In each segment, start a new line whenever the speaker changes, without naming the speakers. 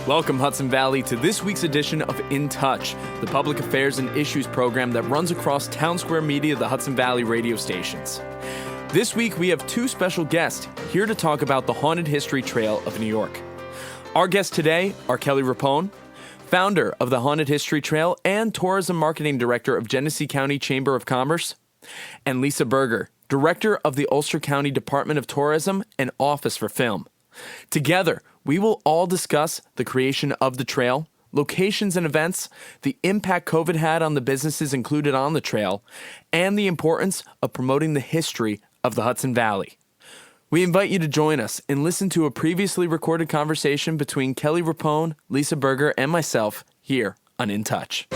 Welcome, Hudson Valley, to this week's edition of In Touch, the public affairs and issues program that runs across Townsquare Media, the Hudson Valley radio stations. This week, we have two special guests here to talk about the Haunted History Trail of New York. Our guests today are Kelly Rapone, founder of the Haunted History Trail and Tourism Marketing Director of Genesee County Chamber of Commerce, and Lisa Berger, Director of the Ulster County Department of Tourism and Office for Film. Together, we will all discuss the creation of the trail, locations and events, the impact COVID had on the businesses included on the trail, and the importance of promoting the history of the Hudson Valley. We invite you to join us and listen to a previously recorded conversation between Kelly Rapone, Lisa Berger, and myself here on In Touch.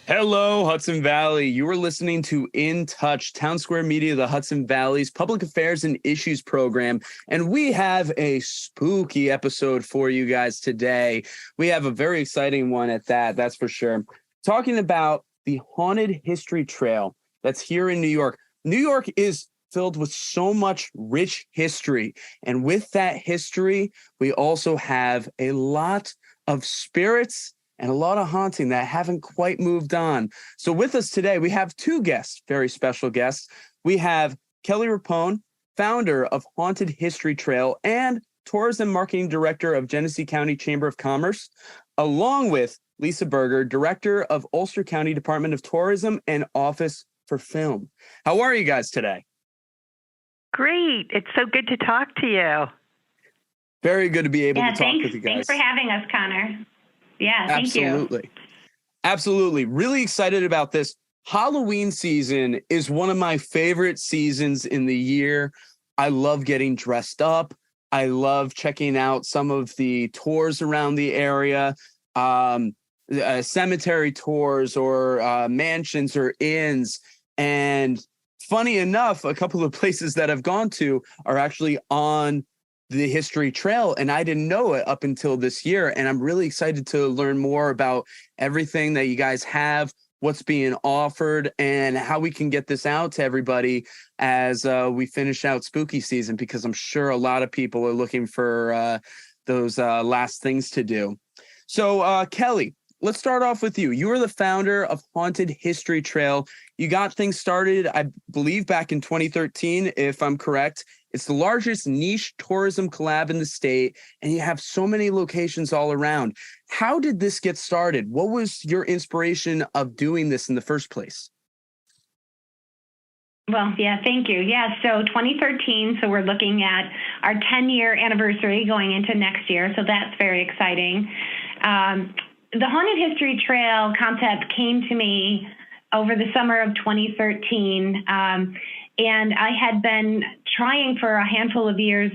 Hello, Hudson Valley. You are listening to In Touch, Townsquare Media, the Hudson Valley's public affairs and issues program. And we have a spooky episode for you guys today. We have a very exciting one at that, that's for sure. Talking about the Haunted History Trail that's here in New York. New York is filled with so much rich history. And with that history, we also have a lot of spirits and a lot of haunting that haven't quite moved on. So with us today, we have two guests, very special guests. We have Kelly Rapone, founder of Haunted History Trail and Tourism Marketing Director of Genesee County Chamber of Commerce, along with Lisa Berger, Director of Ulster County Department of Tourism and Office for Film. How are you guys today?
Great. It's so good to talk to you.
Very good to be able to talk with you guys.
Thanks for having us, Connor. Yeah, thank you.
Absolutely. Really excited about this. Halloween season is one of my favorite seasons in the year. I love getting dressed up. I love checking out some of the tours around the area, cemetery tours or mansions or inns. And funny enough, a couple of places that I've gone to are actually on the History Trail, and I didn't know it up until this year. And I'm really excited to learn more about everything that you guys have, what's being offered, and how we can get this out to everybody as we finish out spooky season, because I'm sure a lot of people are looking for those last things to do. So Kelly, let's start off with you. You are the founder of Haunted History Trail. You got things started, I believe, back in 2013, if I'm correct. It's the largest niche tourism collab in the state, and you have so many locations all around. How did this get started? What was your inspiration of doing this in the first place?
Well, yeah, thank you. Yeah, so 2013, so we're looking at our 10-year anniversary going into next year, so that's very exciting. The Haunted History Trail concept came to me over the summer of 2013, and I had been trying for a handful of years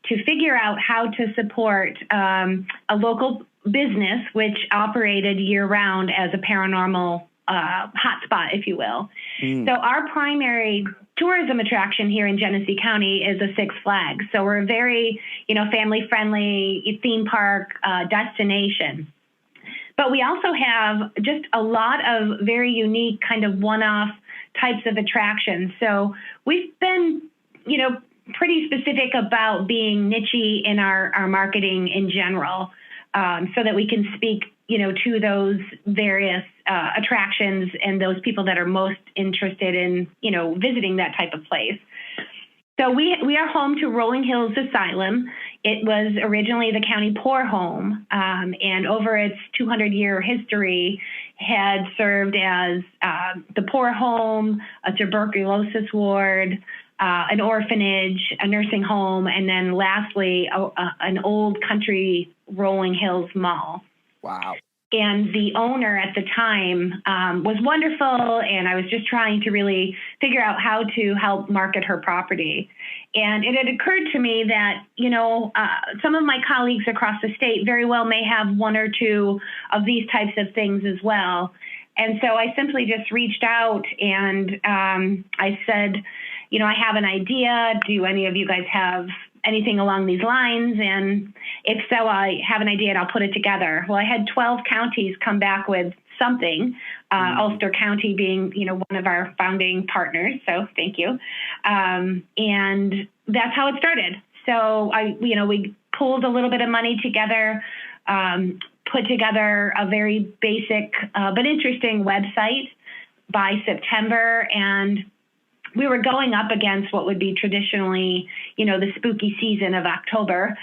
to figure out how to support a local business which operated year-round as a paranormal hotspot, if you will. So our primary tourism attraction here in Genesee County is a Six Flags. So we're a very, family-friendly theme park destination. But we also have just a lot of very unique kind of one-off types of attractions. So we've been, pretty specific about being niche-y in our marketing in general, so that we can speak, to those various attractions and those people that are most interested in, visiting that type of place. So we are home to Rolling Hills Asylum. It was originally the county poor home, and over its 200-year history had served as the poor home, a tuberculosis ward, an orphanage, a nursing home, and then lastly, an old country Rolling Hills mall.
Wow.
And the owner at the time was wonderful, and I was just trying to really figure out how to help market her property. And it had occurred to me that, some of my colleagues across the state very well may have one or two of these types of things as well. And so I simply just reached out and I said, I have an idea. Do any of you guys have anything along these lines? And if so, I have an idea and I'll put it together. Well, I had 12 counties come back with something, Ulster County being, one of our founding partners. So thank you. And that's how it started. So we pulled a little bit of money together, put together a very basic but interesting website by September, and we were going up against what would be traditionally, the spooky season of October.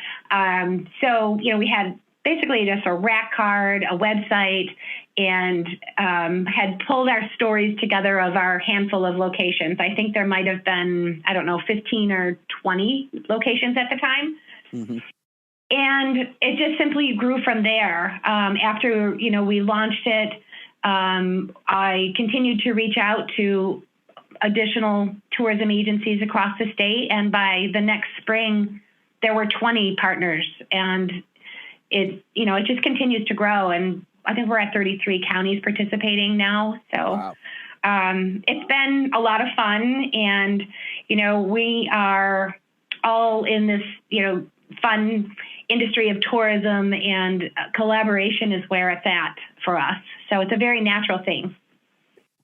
So, we had basically just a rack card, a website, and had pulled our stories together of our handful of locations. I think there might have been, 15 or 20 locations at the time. Mm-hmm. And it just simply grew from there. After, we launched it, I continued to reach out to additional tourism agencies across the state. And by the next spring, there were 20 partners. And it just continues to grow. And I think we're at 33 counties participating now. So wow. It's been a lot of fun. And, we are all in this, fun industry of tourism, and collaboration is where it's at for us. So it's a very natural thing.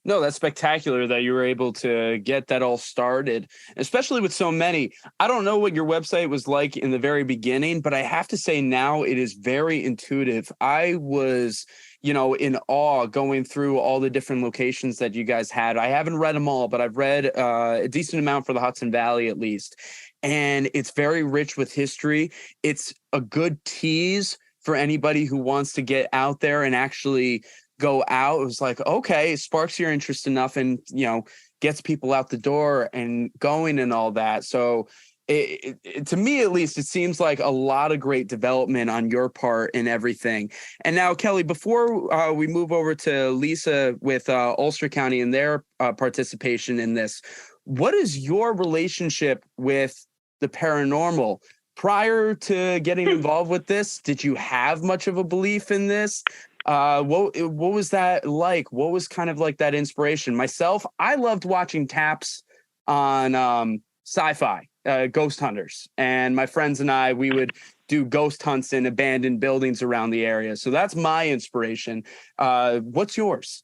No, that's spectacular that you were able to get that all started, especially with so many. I don't know what your website was like in the very beginning, but I have to say now it is very intuitive. I was, in awe going through all the different locations that you guys had. I haven't read them all, but I've read a decent amount for the Hudson Valley at least. And it's very rich with history. It's a good tease for anybody who wants to get out there and actually go out. It was like, okay, it sparks your interest enough and, gets people out the door and going and all that. So to me, at least, it seems like a lot of great development on your part and everything. And now, Kelly, before we move over to Lisa with Ulster County and their participation in this, what is your relationship with the paranormal? Prior to getting involved with this, did you have much of a belief in this? What was that like? What was kind of like that inspiration? Myself, I loved watching Taps on Sci-Fi, Ghost Hunters. And my friends and I, we would do ghost hunts in abandoned buildings around the area. So that's my inspiration. What's yours?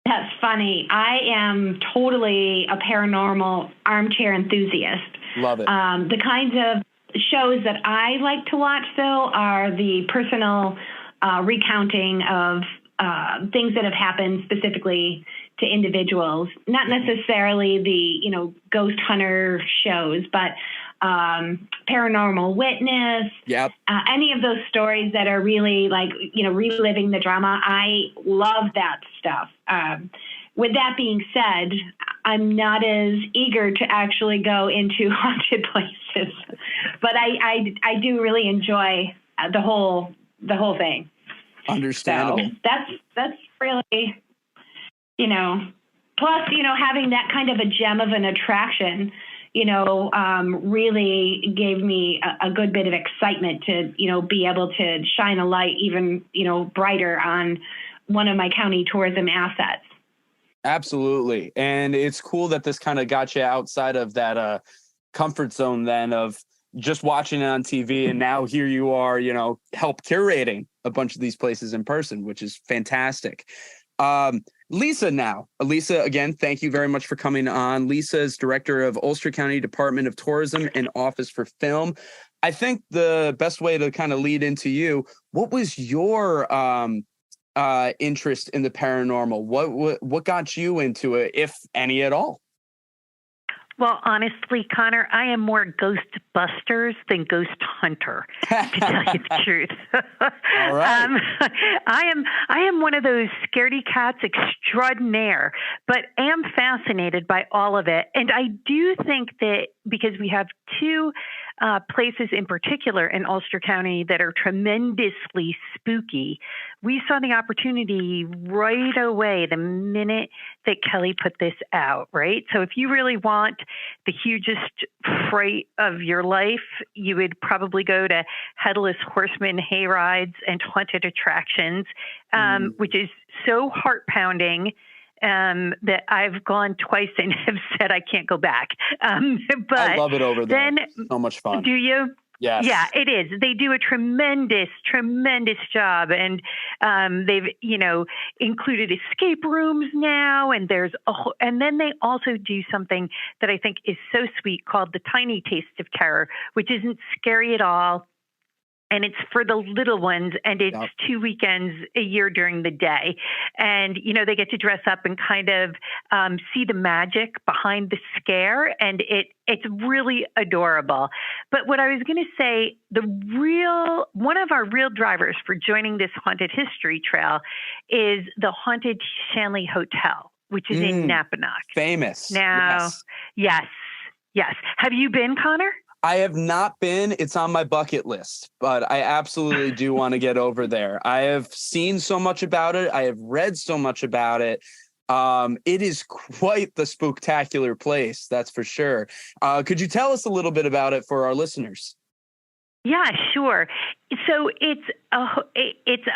That's funny. I am totally a paranormal armchair enthusiast.
Love it.
The kinds of shows that I like to watch, though, are the personal recounting of things that have happened specifically to individuals, not necessarily the, ghost hunter shows, but Paranormal Witness,
yep.
Any of those stories that are really like, reliving the drama. I love that stuff. With that being said, I'm not as eager to actually go into haunted places, but I do really enjoy the whole thing.
Understandable.
So that's really, plus, having that kind of a gem of an attraction, really gave me a good bit of excitement to, be able to shine a light even, brighter on one of my county tourism assets.
Absolutely. And it's cool that this kind of got you outside of that comfort zone then of just watching it on TV. And now here you are, help curating a bunch of these places in person, which is fantastic. Lisa now. Lisa, again, thank you very much for coming on. Lisa is director of Ulster County Department of Tourism and Office for Film. I think the best way to kind of lead into you, what was your interest in the paranormal? What got you into it, if any at all?
Well, honestly, Connor, I am more Ghostbusters than Ghost Hunter, to tell you the truth.
All right.
I am one of those scaredy cats extraordinaire, but am fascinated by all of it. And I do think that because we have two places in particular in Ulster County that are tremendously spooky, we saw the opportunity right away the minute that Kelly put this out, right? So if you really want the hugest fright of your life, you would probably go to Headless Horseman hay rides and haunted attractions, which is so heart-pounding that I've gone twice and have said I can't go back. But
I love it over there. So much fun.
Do you?
Yes.
Yeah, it is. They do a tremendous, tremendous job, and they've, included escape rooms now, and and then they also do something that I think is so sweet called the Tiny Taste of Terror, which isn't scary at all. And it's for the little ones, and it's 2 weekends a year during the day. And, they get to dress up and kind of see the magic behind the scare, and it's really adorable. But what I was going to say, one of our real drivers for joining this Haunted History Trail is the Haunted Shanley Hotel, which is in Napanoch.
Famous.
Now, yes. Have you been, Connor?
I have not been. It's on my bucket list, but I absolutely do want to get over there. I have seen so much about it. I have read so much about it. It is quite the spooktacular place, that's for sure. Could you tell us a little bit about it for our listeners?
Yeah, sure. So it's a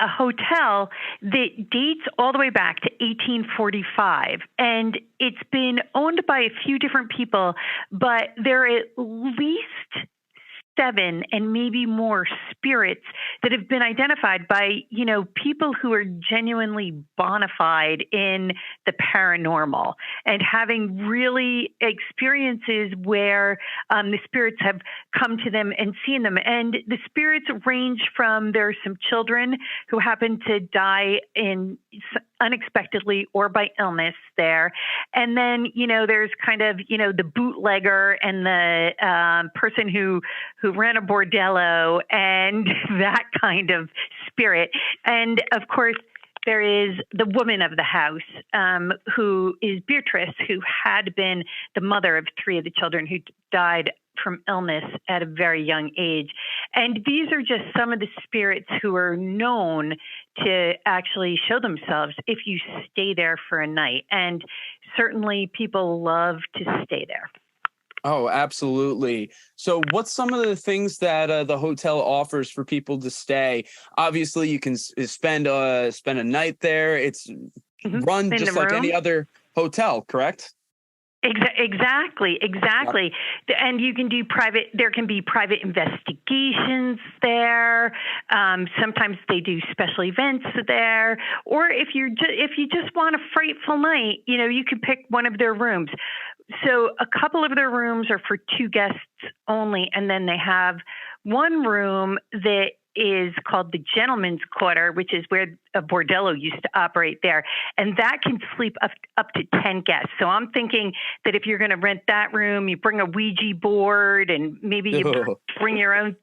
hotel that dates all the way back to 1845, and it's been owned by a few different people, but there are at least 7 and maybe more spirits that have been identified by, people who are genuinely bona fide in the paranormal and having really experiences where the spirits have come to them and seen them. And the spirits range from, there are some children who happen to die unexpectedly or by illness there. And then, there's kind of, the bootlegger and the person who ran a bordello and that kind of spirit. And of course, there is the woman of the house, who is Beatrice, who had been the mother of 3 of the children who died from illness at a very young age. And these are just some of the spirits who are known to actually show themselves if you stay there for a night. And certainly people love to stay there.
Oh, absolutely. So what's some of the things that the hotel offers for people to stay? Obviously, you can spend a night there. It's run just like any other hotel, correct?
Exactly. Yep. And you can do there can be private investigations there. Sometimes they do special events there. Or if you just want a frightful night, you could pick one of their rooms. So a couple of their rooms are for 2 guests only. And then they have one room that is called the gentleman's quarter, which is where a bordello used to operate there. And that can sleep up to 10 guests. So I'm thinking that if you're going to rent that room, you bring a Ouija board and maybe you bring your own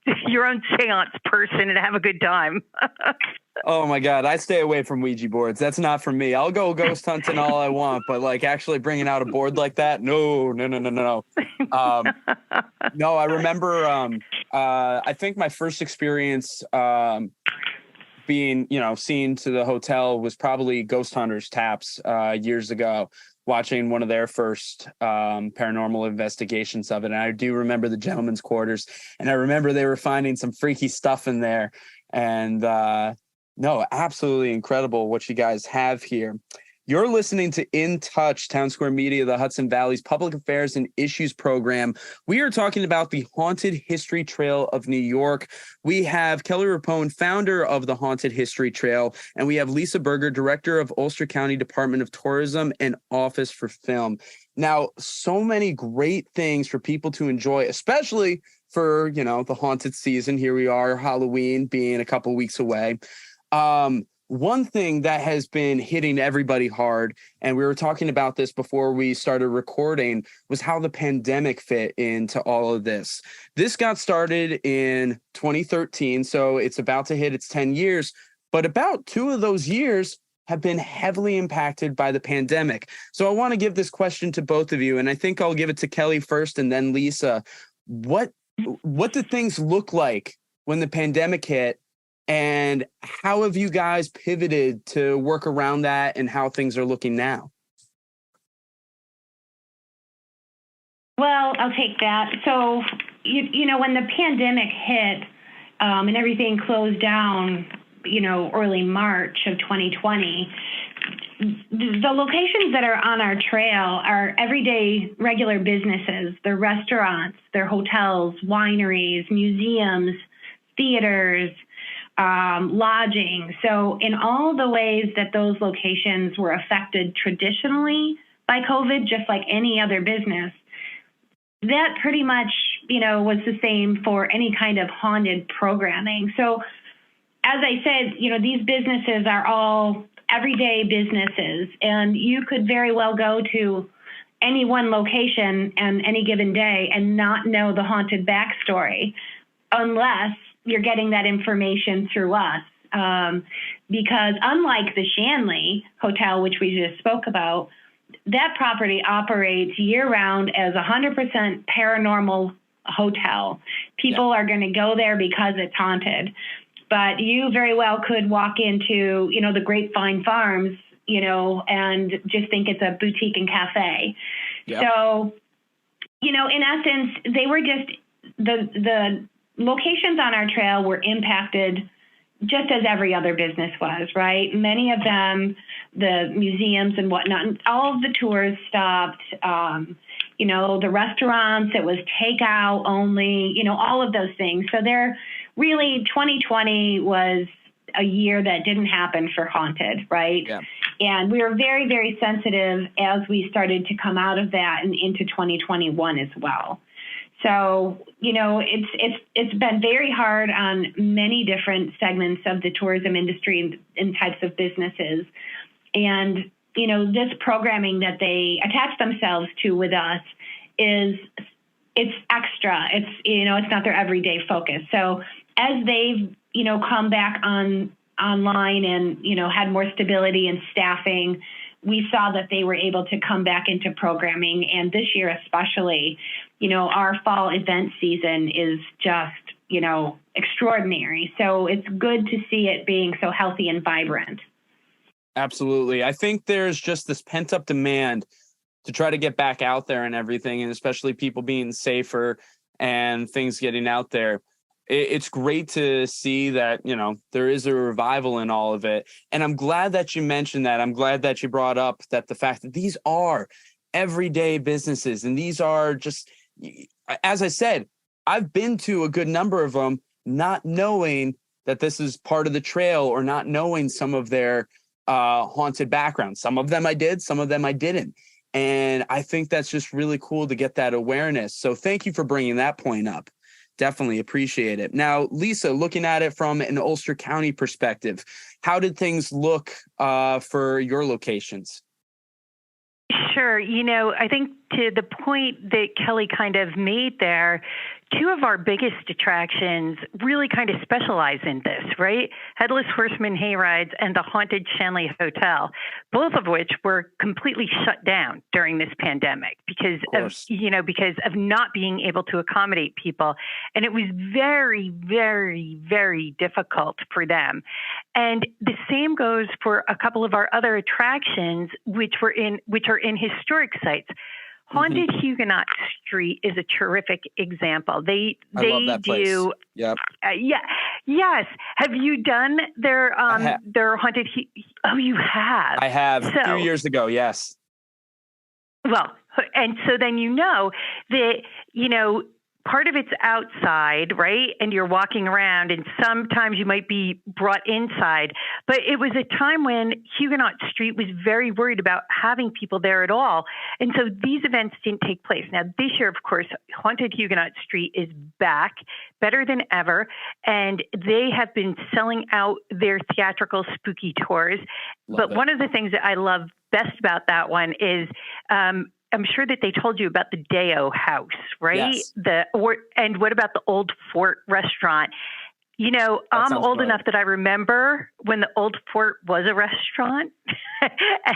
seance person and have a good time.
Oh my God, I stay away from Ouija boards. That's not for me. I'll go ghost hunting all I want, but like actually bringing out a board like that, no. No, I remember. I think my first experience being, seen to the hotel was probably Ghost Hunters Taps years ago, watching one of their first paranormal investigations of it. And I do remember the gentleman's quarters, and I remember they were finding some freaky stuff in there. And no, absolutely incredible what you guys have here. You're listening to In Touch, Townsquare Media, the Hudson Valley's public affairs and issues program. We are talking about the Haunted History Trail of New York. We have Kelly Rapone, founder of the Haunted History Trail, and we have Lisa Berger, director of Ulster County Department of Tourism and Office for Film. Now, so many great things for people to enjoy, especially for, the haunted season. Here we are, Halloween being a couple weeks away. One thing that has been hitting everybody hard, and we were talking about this before we started recording, was how the pandemic fit into all of this. This got started in 2013, so it's about to hit its 10 years, but about 2 of those years have been heavily impacted by the pandemic. So I want to give this question to both of you, and I think I'll give it to Kelly first and then Lisa. What did things look like when the pandemic hit? And how have you guys pivoted to work around that, and how things are looking now?
Well, I'll take that. So, when the pandemic hit and everything closed down, early March of 2020, the locations that are on our trail are everyday regular businesses. They're restaurants, they're hotels, wineries, museums, theaters, lodging. So in all the ways that those locations were affected traditionally by COVID, just like any other business, that pretty much, was the same for any kind of haunted programming. So as I said, these businesses are all everyday businesses, and you could very well go to any one location on any given day and not know the haunted backstory unless you're getting that information through us. Because unlike the Shanley Hotel, which we just spoke about, that property operates year-round as 100% paranormal hotel. People are going to go there because it's haunted. But you very well could walk into, the Grapevine Farms, and just think it's a boutique and cafe. Yep. So, in essence, they were just, the locations on our trail were impacted just as every other business was, right? Many of them, the museums and whatnot, all of the tours stopped. The restaurants, it was takeout only, all of those things. So really 2020 was a year that didn't happen for haunted, right? Yeah. And we were very, very sensitive as we started to come out of that and into 2021 as well. So, it's been very hard on many different segments of the tourism industry and types of businesses. And, this programming that they attach themselves to with us it's extra. It's not their everyday focus. So as they've, come back online and, had more stability and staffing, we saw that they were able to come back into programming. And this year especially, our fall event season is just, extraordinary. So it's good to see it being so healthy and vibrant.
Absolutely. I think there's just this pent-up demand to try to get back out there and everything, and especially people being safer and things getting out there. It's great to see that, there is a revival in all of it. And I'm glad that you mentioned that. I'm glad that you brought up that the fact that these are everyday businesses, and these are just, as I said, I've been to a good number of them, not knowing that this is part of the trail or not knowing some of their haunted background. Some of them I did, some of them I didn't. And I think that's just really cool to get that awareness. So thank you for bringing that point up. Definitely appreciate it. Now, Lisa, looking at it from an Ulster County perspective, how did things look for your locations?
Sure. I think to the point that Kelly kind of made there, two of our biggest attractions really kind of specialize in this, right? Headless Horseman hayrides and the Haunted Shanley Hotel, both of which were completely shut down during this pandemic because of not being able to accommodate people. And it was very, very, very difficult for them. And the same goes for a couple of our other attractions, which are in historic sites. Haunted Huguenot Street is a terrific example. They
love that place.
Do.
Yep.
Yes. Have you done their haunted? Oh, you have.
I have a few years ago. Yes.
Well, and so then that part of it's outside, right? And you're walking around, and sometimes you might be brought inside. But it was a time when Huguenot Street was very worried about having people there at all. And so these events didn't take place. Now, this year, of course, Haunted Huguenot Street is back, better than ever. And they have been selling out their theatrical spooky tours. One of the things that I love best about that one is I'm sure that they told you about the Deo House, right? Yes. And what about the Old Fort restaurant? I'm old enough that I remember when the Old Fort was a restaurant.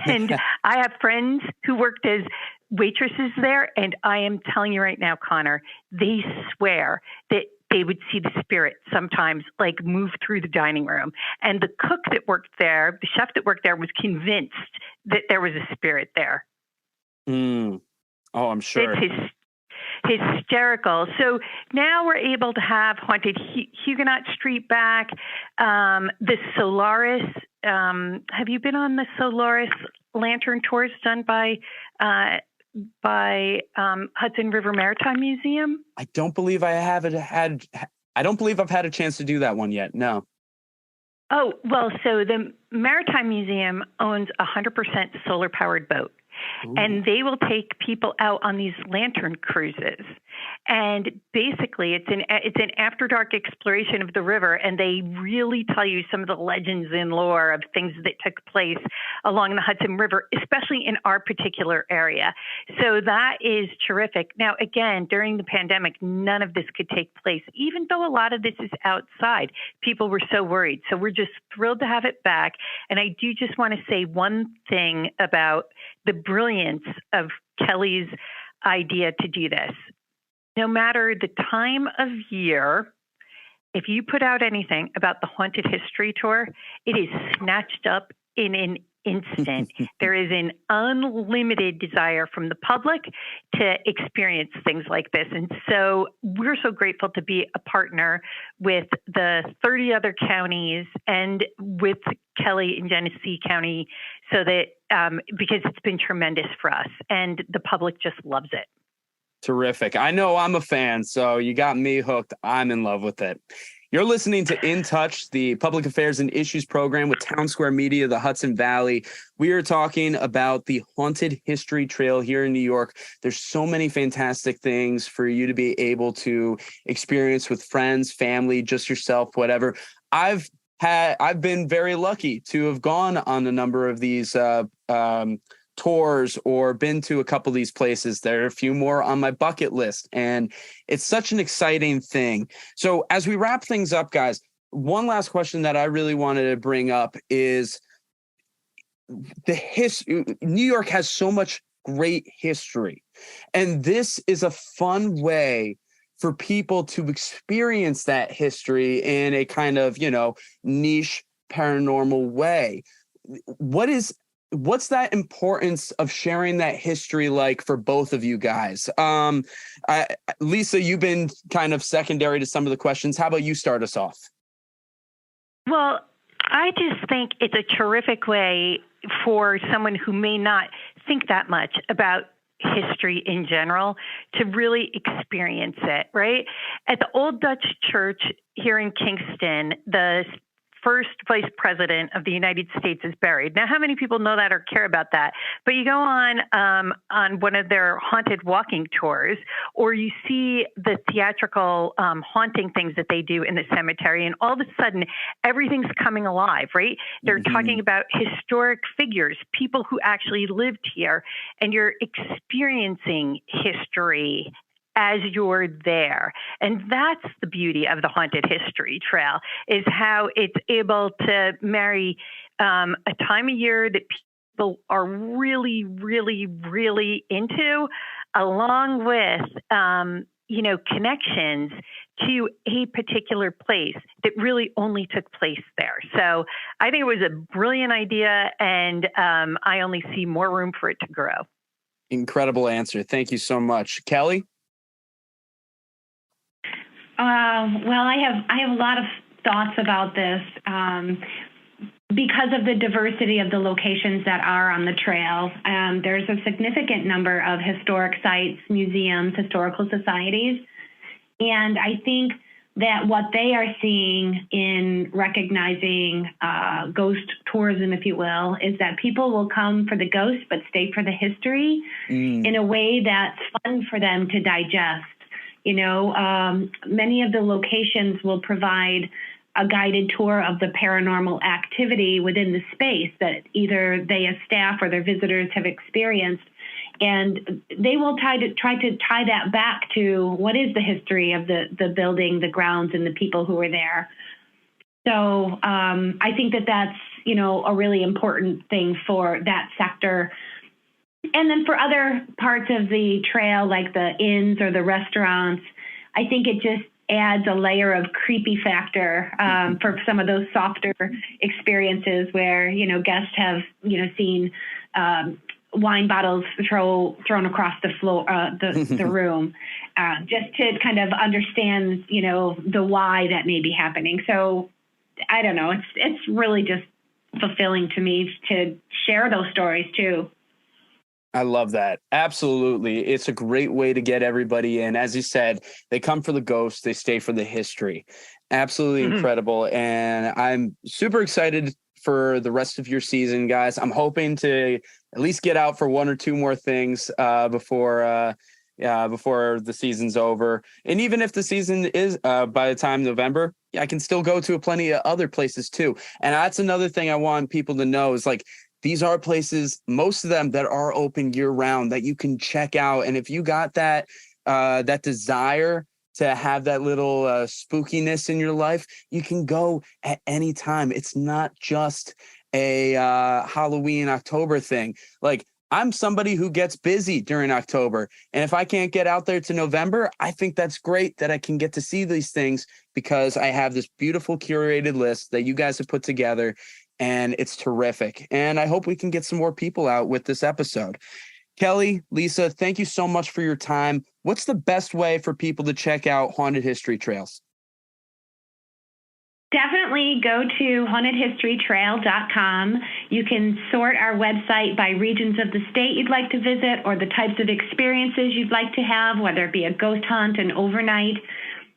And I have friends who worked as waitresses there. And I am telling you right now, Connor, they swear that they would see the spirit sometimes move through the dining room. And the cook that worked there, the chef that worked there, was convinced that there was a spirit there.
Oh, I'm sure.
It's hysterical. So now we're able to have Haunted Huguenot Street back. The Solaris have you been on the Solaris Lantern tours done by Hudson River Maritime Museum?
I don't believe I don't believe I've had a chance to do that one yet. No.
Oh, well, so the Maritime Museum owns 100% solar powered boat.
Ooh.
And they will take people out on these lantern cruises. And basically, it's an after dark exploration of the river, and they really tell you some of the legends and lore of things that took place along the Hudson River, especially in our particular area. So that is terrific. Now, again, during the pandemic, none of this could take place, even though a lot of this is outside. People were so worried. So we're just thrilled to have it back. And I do just want to say one thing about the brilliance of Kelly's idea to do this. No matter the time of year, if you put out anything about the Haunted History Tour, it is snatched up in an instant. There is an unlimited desire from the public to experience things like this. And so we're so grateful to be a partner with the 30 other counties and with Kelly in Genesee County, so that because it's been tremendous for us and the public just loves it.
Terrific. I know I'm a fan, so you got me hooked. I'm in love with it. You're listening to In Touch, the Public Affairs and Issues program with Townsquare Media, the Hudson Valley. We are talking about the Haunted History Trail here in New York. There's so many fantastic things for you to be able to experience with friends, family, just yourself, whatever. I've been very lucky to have gone on a number of these tours or been to a couple of these places. There are a few more on my bucket list, and it's such an exciting thing. So as we wrap things up, guys, one last question that I really wanted to bring up is New York has so much great history, and this is a fun way for people to experience that history in a kind of, niche paranormal way. What's that importance of sharing that history like for both of you guys? Lisa, you've been kind of secondary to some of the questions. How about you start us off?
Well, I just think it's a terrific way for someone who may not think that much about history in general to really experience it, right? At the Old Dutch Church here in Kingston, the first vice president of the United States is buried. Now, how many people know that or care about that? But you go on one of their haunted walking tours, or you see the theatrical haunting things that they do in the cemetery, and all of a sudden, everything's coming alive, right? They're talking about historic figures, people who actually lived here, and you're experiencing history as you're there. And that's the beauty of the Haunted History Trail, is how it's able to marry a time of year that people are really, really, really into, along with, connections to a particular place that really only took place there. So I think it was a brilliant idea, and I only see more room for it to grow.
Incredible answer. Thank you so much. Kelly?
Well, I have a lot of thoughts about this because of the diversity of the locations that are on the trail. There's a significant number of historic sites, museums, historical societies, and I think that what they are seeing in recognizing ghost tourism, if you will, is that people will come for the ghosts but stay for the history in a way that's fun for them to digest. Many of the locations will provide a guided tour of the paranormal activity within the space that either they as staff or their visitors have experienced. And they will try to tie that back to what is the history of the building, the grounds, and the people who were there. So I think that that's, a really important thing for that sector. And then for other parts of the trail, like the inns or the restaurants, I think it just adds a layer of creepy factor for some of those softer experiences where, guests have, seen wine bottles thrown across the floor, the room, just to kind of understand, the why that may be happening. So I don't know. It's really just fulfilling to me to share those stories too.
I love that. Absolutely. It's a great way to get everybody in. As you said, they come for the ghosts, they stay for the history. Absolutely incredible. And I'm super excited for the rest of your season, guys. I'm hoping to at least get out for one or two more things before the season's over. And even if the season is by the time November, I can still go to plenty of other places too. And that's another thing I want people to know is like, these are places, most of them that are open year round that you can check out. And if you got that desire to have that little spookiness in your life, you can go at any time. It's not just a Halloween October thing. Like, I'm somebody who gets busy during October. And if I can't get out there to November, I think that's great that I can get to see these things because I have this beautiful curated list that you guys have put together. And it's terrific. And I hope we can get some more people out with this episode. Kelly, Lisa, thank you so much for your time. What's the best way for people to check out Haunted History Trails?
Definitely go to hauntedhistorytrail.com. You can sort our website by regions of the state you'd like to visit or the types of experiences you'd like to have, whether it be a ghost hunt, an overnight.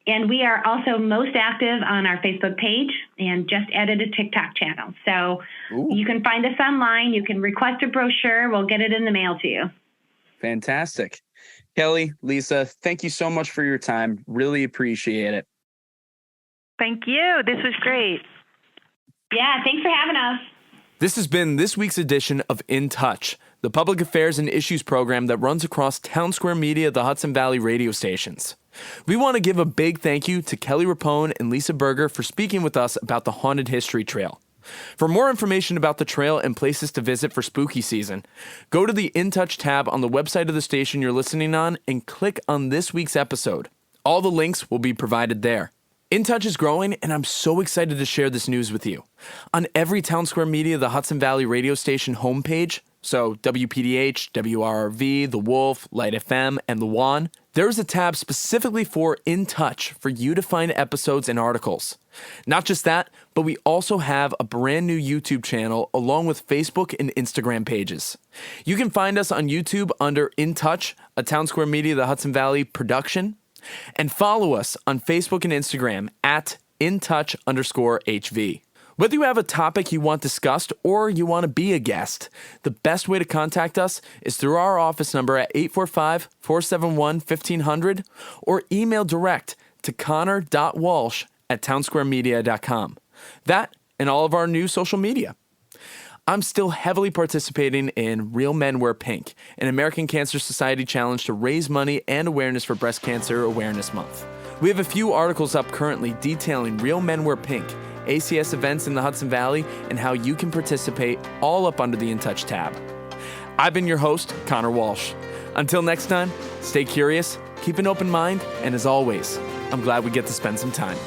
And we are also most active on our Facebook page and just added a TikTok channel. So You can find us online. You can request a brochure. We'll get it in the mail to you.
Fantastic. Kelly, Lisa, thank you so much for your time. Really appreciate it.
Thank you. This was great.
Yeah, thanks for having us.
This has been this week's edition of In Touch, the public affairs and issues program that runs across Townsquare Media, the Hudson Valley radio stations. We want to give a big thank you to Kelly Rapone and Lisa Berger for speaking with us about the Haunted History Trail. For more information about the trail and places to visit for spooky season, go to the In Touch tab on the website of the station you're listening on and click on this week's episode. All the links will be provided there. In Touch is growing, and I'm so excited to share this news with you. On every Townsquare Media, the Hudson Valley radio station homepage, so WPDH, WRRV, The Wolf, Light FM, and The Juan, there is a tab specifically for In Touch for you to find episodes and articles. Not just that, but we also have a brand new YouTube channel along with Facebook and Instagram pages. You can find us on YouTube under In Touch, a Townsquare Media, the Hudson Valley production, and follow us on Facebook and Instagram at InTouch_HV. Whether you have a topic you want discussed or you want to be a guest, the best way to contact us is through our office number at 845-471-1500 or email direct to connor.walsh@townsquaremedia.com. That and all of our new social media. I'm still heavily participating in Real Men Wear Pink, an American Cancer Society challenge to raise money and awareness for Breast Cancer Awareness Month. We have a few articles up currently detailing Real Men Wear Pink, ACS events in the Hudson Valley, and how you can participate, all up under the In Touch tab. I've been your host, Connor Walsh. Until next time, stay curious, keep an open mind, and as always, I'm glad we get to spend some time.